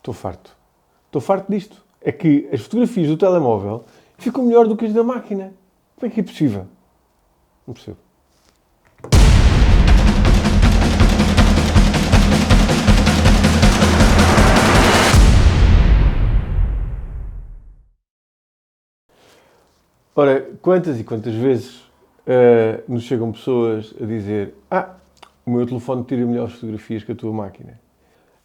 Estou farto. Estou farto disto. É que as fotografias do telemóvel ficam melhor do que as da máquina. Como é que é possível? Não percebo. Ora, quantas e quantas vezes nos chegam pessoas a dizer: o meu telefone tira melhores fotografias que a tua máquina.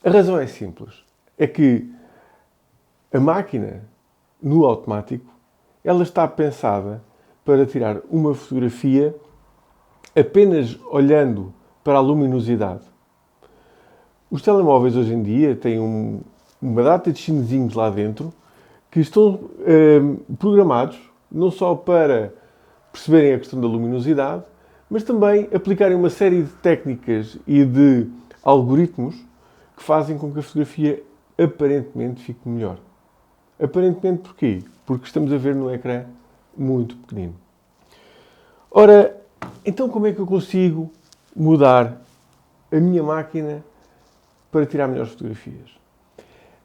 A razão é simples. É que a máquina, no automático, ela está pensada para tirar uma fotografia apenas olhando para a luminosidade. Os telemóveis hoje em dia têm uma data de chinesinhos lá dentro que estão programados não só para perceberem a questão da luminosidade, mas também aplicarem uma série de técnicas e de algoritmos que fazem com que a fotografia aparentemente fique melhor. Aparentemente porquê? Porque estamos a ver no ecrã muito pequenino. Ora, então como é que eu consigo mudar a minha máquina para tirar melhores fotografias?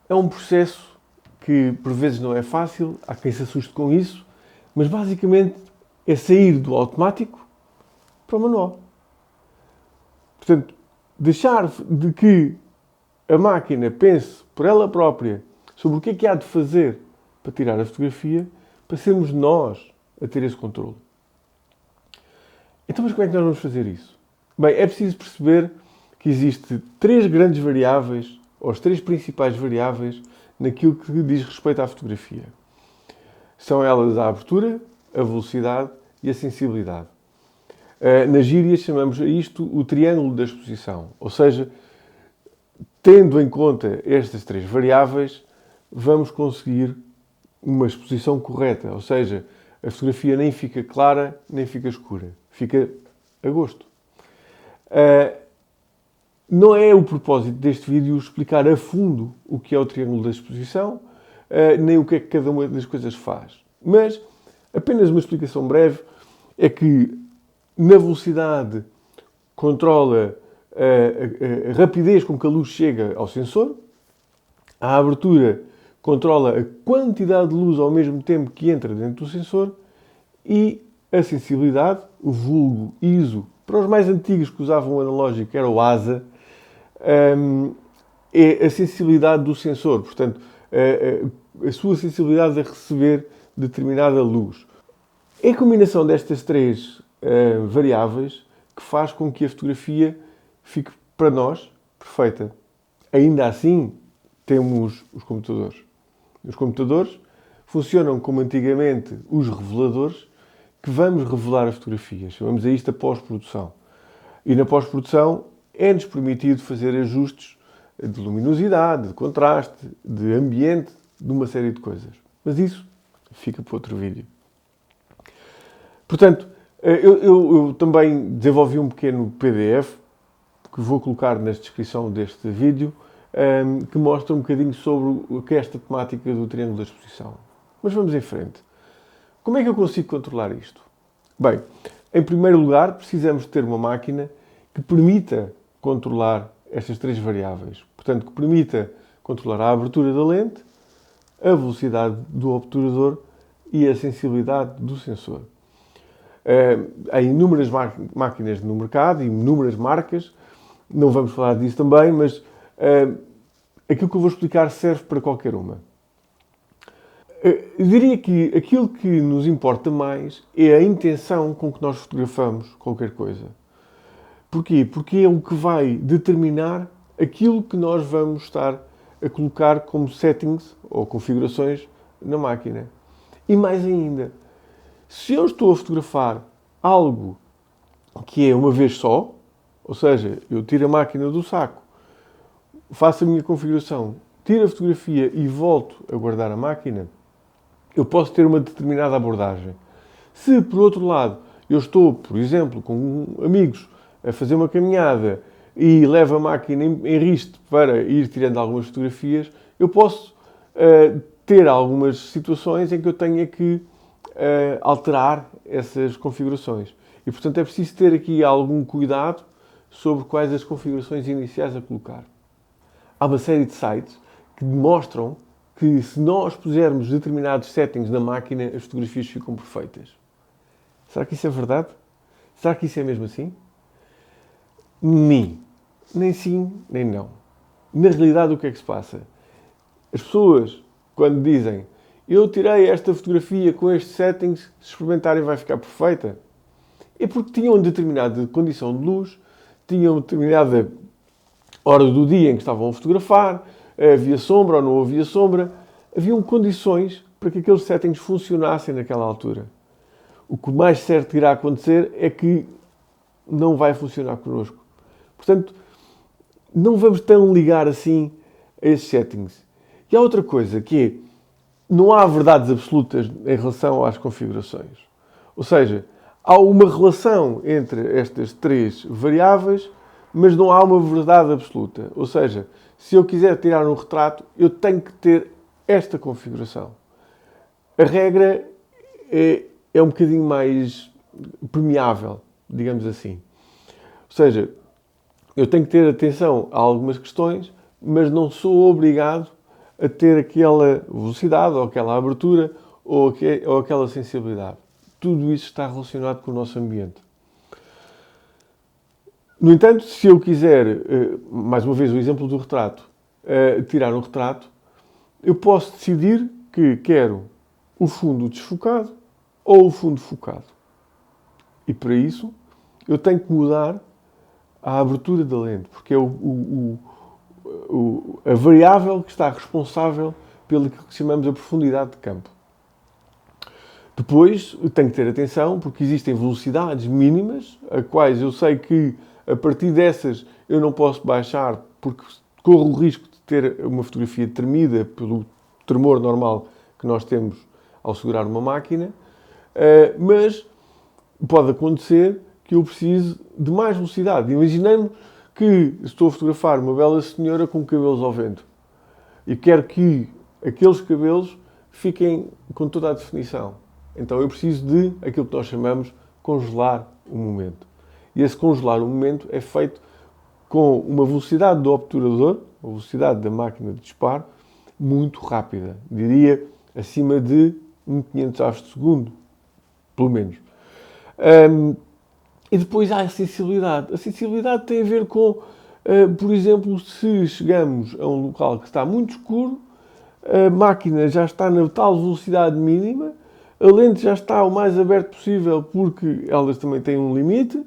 É um processo que por vezes não é fácil, há quem se assuste com isso, mas basicamente é sair do automático para o manual. Portanto, deixar de que a máquina pense por ela própria sobre o que há de fazer para tirar a fotografia, para sermos nós a ter esse controle. Então, mas como é que nós vamos fazer isso? Bem, é preciso perceber que existem três grandes variáveis, ou as três principais variáveis, naquilo que diz respeito à fotografia. São elas a abertura, a velocidade e a sensibilidade. Na gíria chamamos a isto o triângulo da exposição. Ou seja, tendo em conta estas três variáveis, vamos conseguir uma exposição correta. Ou seja, a fotografia nem fica clara, nem fica escura. Fica a gosto. Não é o propósito deste vídeo explicar a fundo o que é o triângulo da exposição, nem o que é que cada uma das coisas faz. Mas, apenas uma explicação breve, é que na velocidade controla a rapidez com que a luz chega ao sensor, a abertura controla a quantidade de luz ao mesmo tempo que entra dentro do sensor e a sensibilidade, o vulgo ISO, para os mais antigos que usavam o analógico era o ASA, é a sensibilidade do sensor, portanto, a sua sensibilidade a receber determinada luz. É a combinação destas três variáveis que faz com que a fotografia fique, para nós, perfeita. Ainda assim, temos os computadores. Os computadores funcionam como antigamente os reveladores, que vamos revelar a fotografia. Chamamos a isto a pós-produção. E na pós-produção é-nos permitido fazer ajustes de luminosidade, de contraste, de ambiente, de uma série de coisas. Mas isso fica para outro vídeo. Portanto, eu também desenvolvi um pequeno PDF que vou colocar na descrição deste vídeo, que mostra um bocadinho sobre o que é esta temática do triângulo da exposição. Mas vamos em frente. Como é que eu consigo controlar isto? Bem, em primeiro lugar, precisamos ter uma máquina que permita controlar estas três variáveis. Portanto, que permita controlar a abertura da lente, a velocidade do obturador e a sensibilidade do sensor. Há inúmeras máquinas no mercado e inúmeras marcas, não vamos falar disso também, mas aquilo que eu vou explicar serve para qualquer uma. Eu diria que aquilo que nos importa mais é a intenção com que nós fotografamos qualquer coisa. Porquê? Porque é o que vai determinar aquilo que nós vamos estar a colocar como settings ou configurações na máquina. E mais ainda, se eu estou a fotografar algo que é uma vez só, ou seja, eu tiro a máquina do saco, faço a minha configuração, tiro a fotografia e volto a guardar a máquina, eu posso ter uma determinada abordagem. Se, por outro lado, eu estou, por exemplo, com amigos a fazer uma caminhada e levo a máquina em riste para ir tirando algumas fotografias, eu posso ter algumas situações em que eu tenha que alterar essas configurações. E, portanto, é preciso ter aqui algum cuidado sobre quais as configurações iniciais a colocar. Há uma série de sites que demonstram que se nós pusermos determinados settings na máquina, as fotografias ficam perfeitas. Será que isso é verdade? Será que isso é mesmo assim? Nem sim, nem não. Na realidade, o que é que se passa? As pessoas, quando dizem eu tirei esta fotografia com estes settings, se experimentarem vai ficar perfeita, é porque tinham determinada condição de luz, tinham determinada hora do dia em que estavam a fotografar, havia sombra ou não havia sombra, haviam condições para que aqueles settings funcionassem naquela altura. O que mais certo irá acontecer é que não vai funcionar connosco. Portanto, não vamos tão ligar assim a esses settings. E há outra coisa, que é, não há verdades absolutas em relação às configurações. Ou seja, há uma relação entre estas três variáveis, mas não há uma verdade absoluta. Ou seja, se eu quiser tirar um retrato, eu tenho que ter esta configuração. A regra é um bocadinho mais permeável, digamos assim. Ou seja, eu tenho que ter atenção a algumas questões, mas não sou obrigado a ter aquela velocidade, ou aquela abertura, ou aquela sensibilidade. Tudo isso está relacionado com o nosso ambiente. No entanto, se eu quiser, mais uma vez o exemplo do retrato, tirar um retrato, eu posso decidir que quero o fundo desfocado ou o fundo focado. E para isso, eu tenho que mudar a abertura da lente, porque é a variável que está responsável pelo que chamamos a profundidade de campo. Depois, eu tenho que ter atenção, porque existem velocidades mínimas, a quais eu sei que, a partir dessas, eu não posso baixar, porque corro o risco de ter uma fotografia tremida pelo tremor normal que nós temos ao segurar uma máquina, mas pode acontecer que eu preciso de mais velocidade. Imaginemos que estou a fotografar uma bela senhora com cabelos ao vento e quero que aqueles cabelos fiquem com toda a definição. Então eu preciso de aquilo que nós chamamos congelar o momento. E esse congelar o momento é feito com uma velocidade do obturador, a velocidade da máquina de disparo, muito rápida. Diria acima de 1.500 avos de segundo, pelo menos. E depois há a sensibilidade. A sensibilidade tem a ver com, por exemplo, se chegamos a um local que está muito escuro, a máquina já está na tal velocidade mínima, a lente já está o mais aberto possível porque elas também têm um limite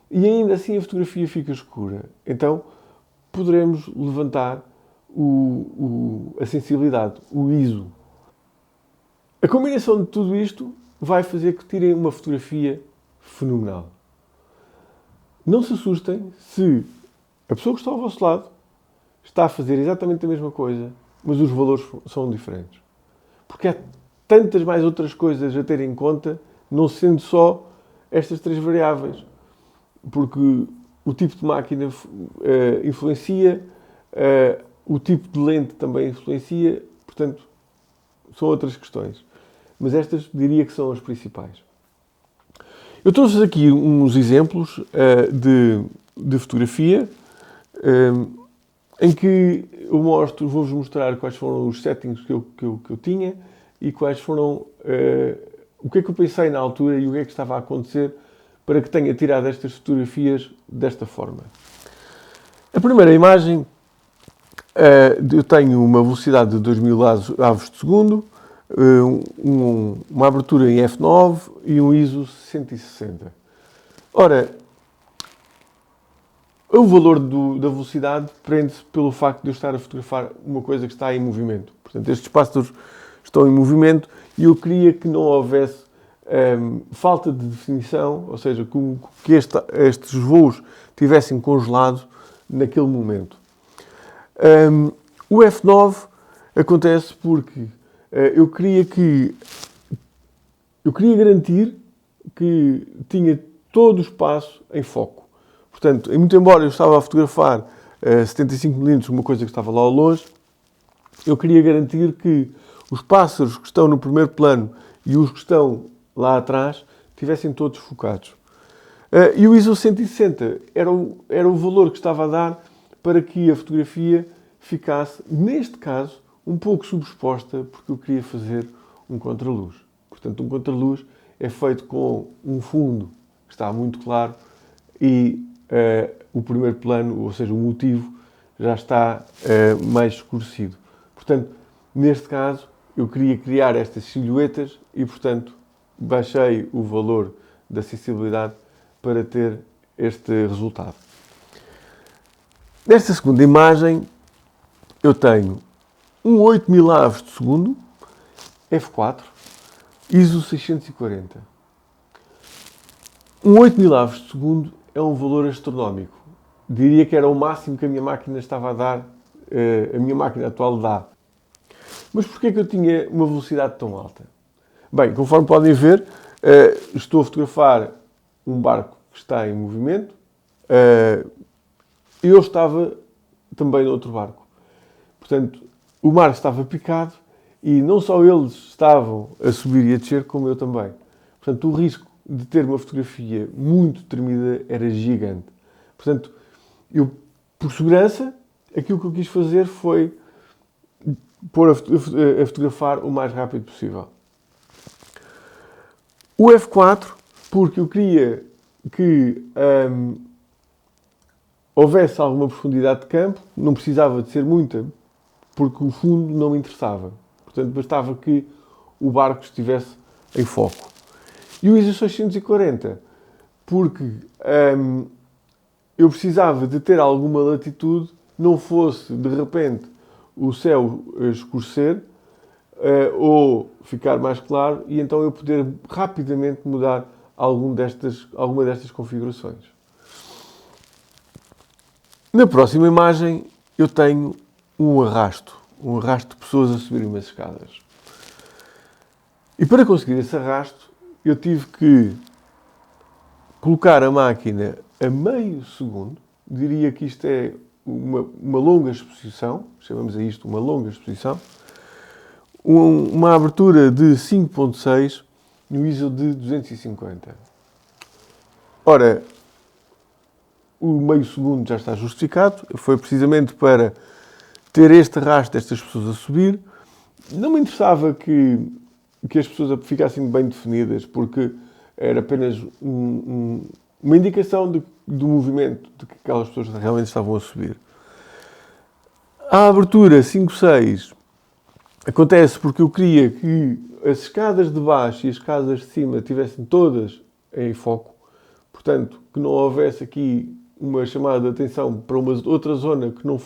e ainda assim a fotografia fica escura. Então poderemos levantar a sensibilidade, o ISO. A combinação de tudo isto vai fazer que tirem uma fotografia fenomenal. Não se assustem se a pessoa que está ao vosso lado está a fazer exatamente a mesma coisa, mas os valores são diferentes. Porque há tantas mais outras coisas a ter em conta, não sendo só estas três variáveis. Porque o tipo de máquina influencia, o tipo de lente também influencia, portanto, são outras questões. Mas estas diria que são as principais. Eu trouxe aqui uns exemplos de fotografia em que eu vou-vos mostrar quais foram os settings que eu tinha e quais foram o que é que eu pensei na altura e o que é que estava a acontecer para que tenha tirado estas fotografias desta forma. A primeira imagem, eu tenho uma velocidade de 2000 avos de segundo, uma abertura em f9 e um ISO 160. Ora, o valor da velocidade prende-se pelo facto de eu estar a fotografar uma coisa que está em movimento. Portanto, estes pássaros estão em movimento e eu queria que não houvesse falta de definição, ou seja, que estes voos tivessem congelado naquele momento. O F9 acontece porque eu queria garantir que tinha todo o espaço em foco. Portanto, muito embora eu estava a fotografar 75mm, uma coisa que estava lá ao longe, eu queria garantir que os pássaros que estão no primeiro plano e os que estão lá atrás tivessem todos focados. E o ISO 160 era o valor que estava a dar para que a fotografia ficasse, neste caso, um pouco sobreexposta, porque eu queria fazer um contraluz. Portanto, um contraluz é feito com um fundo que está muito claro e o primeiro plano, ou seja, o motivo, já está mais escurecido. Portanto, neste caso, eu queria criar estas silhuetas e, portanto, baixei o valor da sensibilidade para ter este resultado. Nesta segunda imagem, eu tenho um 8000 aves de segundo, f4, ISO 640. Um 8000 aves de segundo é um valor astronómico. Diria que era o máximo que a minha máquina estava a dar, a minha máquina atual dá. Mas porquê é que eu tinha uma velocidade tão alta? Bem, conforme podem ver, estou a fotografar um barco que está em movimento. Eu estava também noutro barco. Portanto, o mar estava picado e não só eles estavam a subir e a descer, como eu também. Portanto, o risco de ter uma fotografia muito tremida era gigante. Portanto, eu, por segurança, aquilo que eu quis fazer foi pôr a fotografar o mais rápido possível. O F4, porque eu queria que houvesse alguma profundidade de campo, não precisava de ser muita, porque o fundo não me interessava. Portanto, bastava que o barco estivesse em foco. E o ISO 640, porque eu precisava de ter alguma latitude, não fosse, de repente, o céu escurecer ou ficar mais claro e então eu poder rapidamente mudar alguma destas configurações. Na próxima imagem eu tenho um arrasto de pessoas a subirem umas escadas. E para conseguir esse arrasto eu tive que colocar a máquina a meio segundo, diria que isto é uma longa exposição, chamamos a isto uma longa exposição, uma abertura de 5.6 no ISO de 250. Ora, o meio segundo já está justificado, foi precisamente para ter este arrasto destas pessoas a subir. Não me interessava que as pessoas ficassem bem definidas, porque era apenas uma indicação do movimento de que aquelas pessoas realmente estavam a subir. A abertura 5.6 acontece porque eu queria que as escadas de baixo e as escadas de cima estivessem todas em foco. Portanto, que não houvesse aqui uma chamada de atenção para uma outra zona que não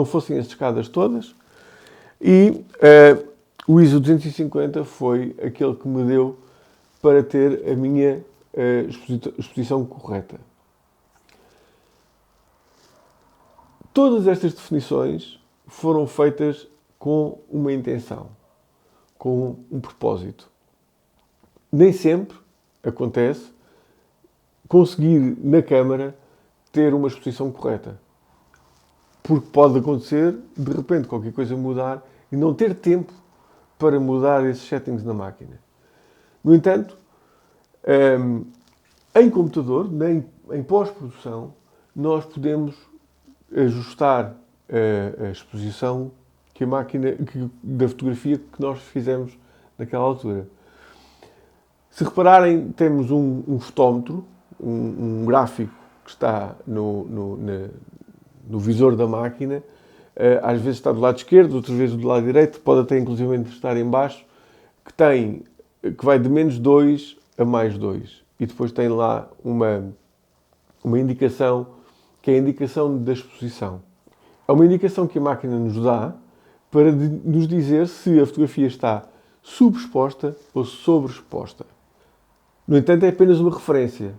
fossem as escadas todas. E o ISO 250 foi aquele que me deu para ter a minha exposição correta. Todas estas definições foram feitas com uma intenção, com um propósito. Nem sempre acontece conseguir, na câmara, ter uma exposição correta. Porque pode acontecer, de repente, qualquer coisa mudar e não ter tempo para mudar esses settings na máquina. No entanto, em computador, em pós-produção, nós podemos ajustar a exposição da fotografia que nós fizemos naquela altura. Se repararem, temos um fotómetro, um gráfico que está no visor da máquina. Às vezes está do lado esquerdo, outras vezes do lado direito, pode até inclusive estar em baixo, que vai de -2 a +2. E depois tem lá uma indicação, que é a indicação da exposição. É uma indicação que a máquina nos dá para nos dizer se a fotografia está subexposta ou sobreexposta. No entanto, é apenas uma referência.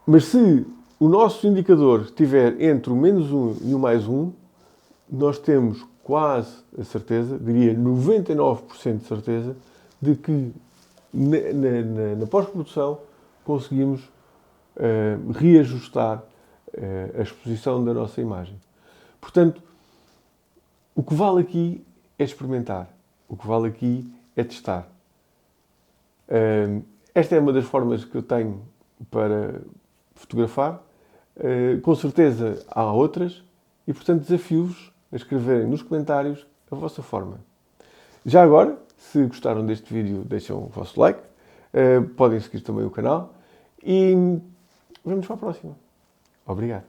Mas se o nosso indicador estiver entre o -1 e o +1, nós temos quase a certeza, diria 99% de certeza, de que na pós-produção conseguimos reajustar a exposição da nossa imagem. Portanto, o que vale aqui é experimentar. O que vale aqui é testar. Esta é uma das formas que eu tenho para fotografar. Com certeza há outras e, portanto, desafio-vos a escreverem nos comentários a vossa forma. Já agora, se gostaram deste vídeo, deixem o vosso like, podem seguir também o canal e vemos para a próxima. Obrigado.